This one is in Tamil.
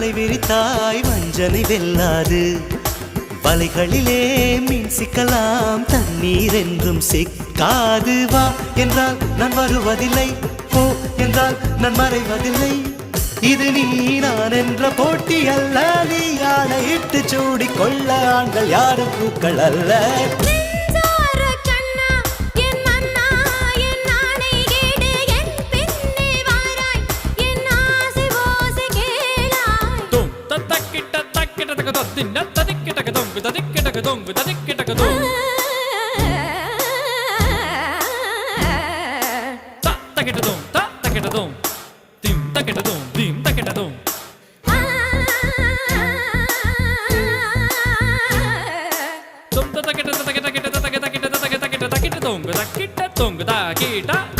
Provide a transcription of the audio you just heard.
வலை விரித்தாய் வஞ்சனை வெல்லாது. வலைகளிலே மீன் சிக்கலாம், தண்ணீர் என்றும் சிக்காது. வா என்றால் நான் வருவதில்லை, போ என்றால் நான் மறைவதில்லை. இது நீ நான் என்ற போட்டி அல்ல, நீ யானையிட்டு சூடிக்கொள்ள ஆண்கள் யாரும் பூக்கள் அல்ல. Kita